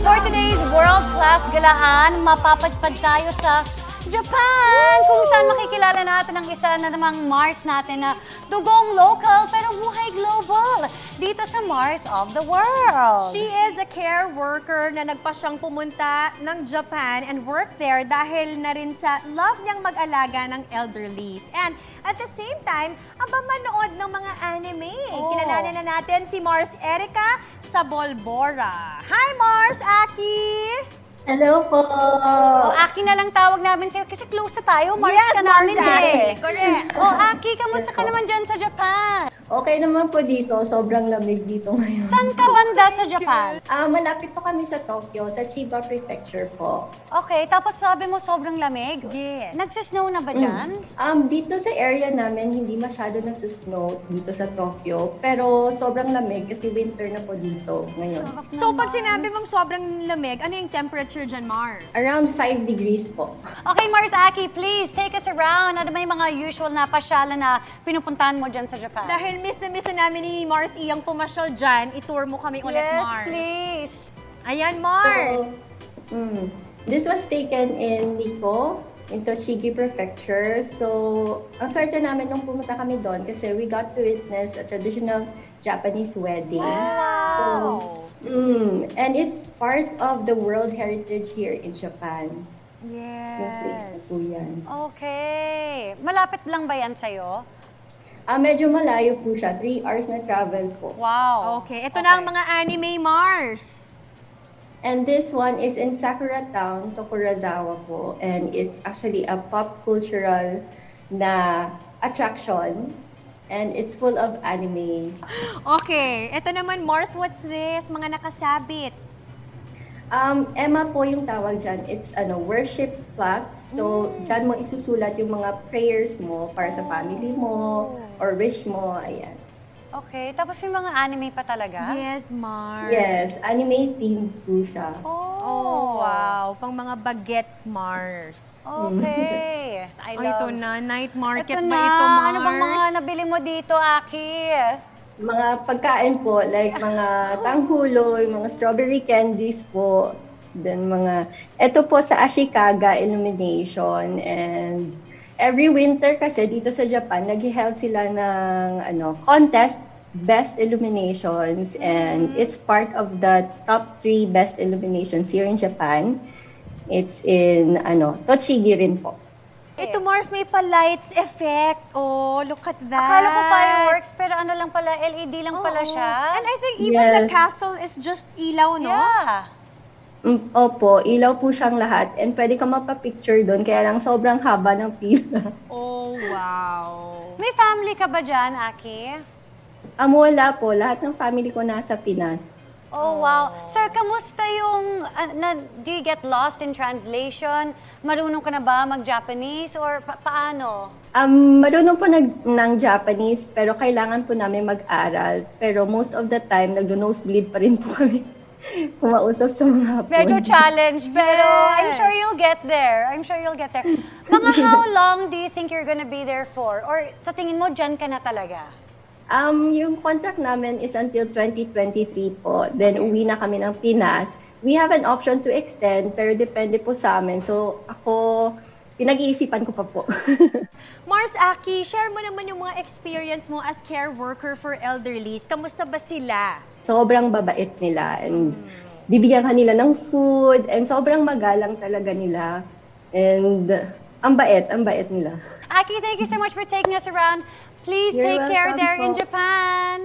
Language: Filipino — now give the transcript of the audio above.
For today's world-class galaan, mapapadpad tayo sa Japan, kung saan makikilala natin ang isa na namang Mars natin na dugong local pero buhay global dito sa Mars of the World. She is a care worker na nagpa siyang pumunta ng Japan and work there dahil na rin sa love niyang mag-alaga ng elderlies. And at the same time, aba manood ng mga anime. Oh. Kilalanin na natin si Mars Erica Sabolbora. Hi Mars, Aki! Hello po! O, Aki na lang tawag namin sa'yo kasi close na tayo. Mars Yes, ka Mars, namin Aki. eh. Correct. O, Aki, kamusta Yes ka po. naman dyan sa Japan? Okay naman po dito. Sobrang lamig dito ngayon. Saan ka banda sa Japan? Malapit po kami sa Tokyo, sa Chiba Prefecture po. Okay, tapos sabi mo sobrang lamig. Yes. Nagsisnow na ba dyan? Dito sa area namin, hindi masyado nagsusnow dito sa Tokyo. Pero sobrang lamig kasi winter na po dito ngayon. Sarap So naman. pag sinabi mong sobrang lamig, ano yung temperature dyan, Mars? Around 5 degrees po. Okay, Mars Aki, please take us around. Ano ba yung mga usual na pasyalan na pinupuntahan mo dyan sa Japan? Dahil miss na namin ni Mars Iyang pumasyal dyan, itour mo kami ulit, yes, Mars. please. Ayan, Mars! This was taken in Nikko, in Tochigi Prefecture. So, ang swerte namin nung pumunta kami doon kasi we got to witness a traditional Japanese wedding. Wow! And it's part of the World Heritage here in Japan. Yung place na Yes. po yan. Okay. Malapit lang ba yan sa'yo? Medyo malayo po siya. 3 hours na travel po. Wow. Okay, ito na ang mga anime, Mars. And this one is in Sakura Town, Tokurazawa po. And it's actually a pop cultural na attraction. And it's full of anime. Okay, ito naman, Mars, what's this? Mga nakasabit. Emma po yung tawag dyan. It's worship plaques. So, dyan mo isusulat yung mga prayers mo para sa family mo or wish mo. Ayan. Okay, tapos may mga anime pa talaga? Yes, Mars. Yes, anime theme po siya. Oh, wow. Pang mga bagets, Mars. Okay. I Ay, ito love. na. Night market Ito ba na. ito, Mars? Ano bang mga nabili mo dito, Aki? Mga pagkain po, like mga tanghulo, yung mga strawberry candies po. Then ito po sa Ashikaga Illumination. And every winter kasi dito sa Japan, nag-held sila ng contest, best illuminations. And it's part of the top 3 best illuminations here in Japan. It's in Tochigi rin po. Ito, Mars, may pa-lights effect. Oh, look at that. Akala ko fireworks, pero ano lang pala, LED lang pala Oo. siya. And I think even the Yes. castle is just ilaw, no? Yeah. Opo, ilaw po siyang lahat. And pwede ka mapapicture doon, kaya lang sobrang haba ng pila. Oh, wow. May family ka ba dyan, Aki? Wala po. Lahat ng family ko nasa Pinas. Oh, wow. Sir, kamusta yung, do you get lost in translation? Marunong ka na ba mag-Japanese or paano? Marunong po ng Japanese, pero kailangan po namin mag-aral. Pero most of the time, nag-nosebleed pa rin po kami kumausap sa mga hapon. Medyo challenge, pero I'm Yes. sure you'll get there. I'm sure you'll get there. Mga how long do you think you're gonna be there for? Or sa tingin mo, dyan ka na talaga? Yung contract namin is until 2023 po. Then, uwi na kami ng Pinas. We have an option to extend, pero depende po sa amin. So, ako, pinag-iisipan ko pa po. Mars, Aki, share mo naman yung mga experience mo as care worker for elderlies. Kamusta ba sila? Sobrang babait nila. And bibigyan ka nila ng food. And sobrang magalang talaga nila. And ang bait nila. Aki, thank you so much for taking us around. Please You're take care welcome there in po. Japan.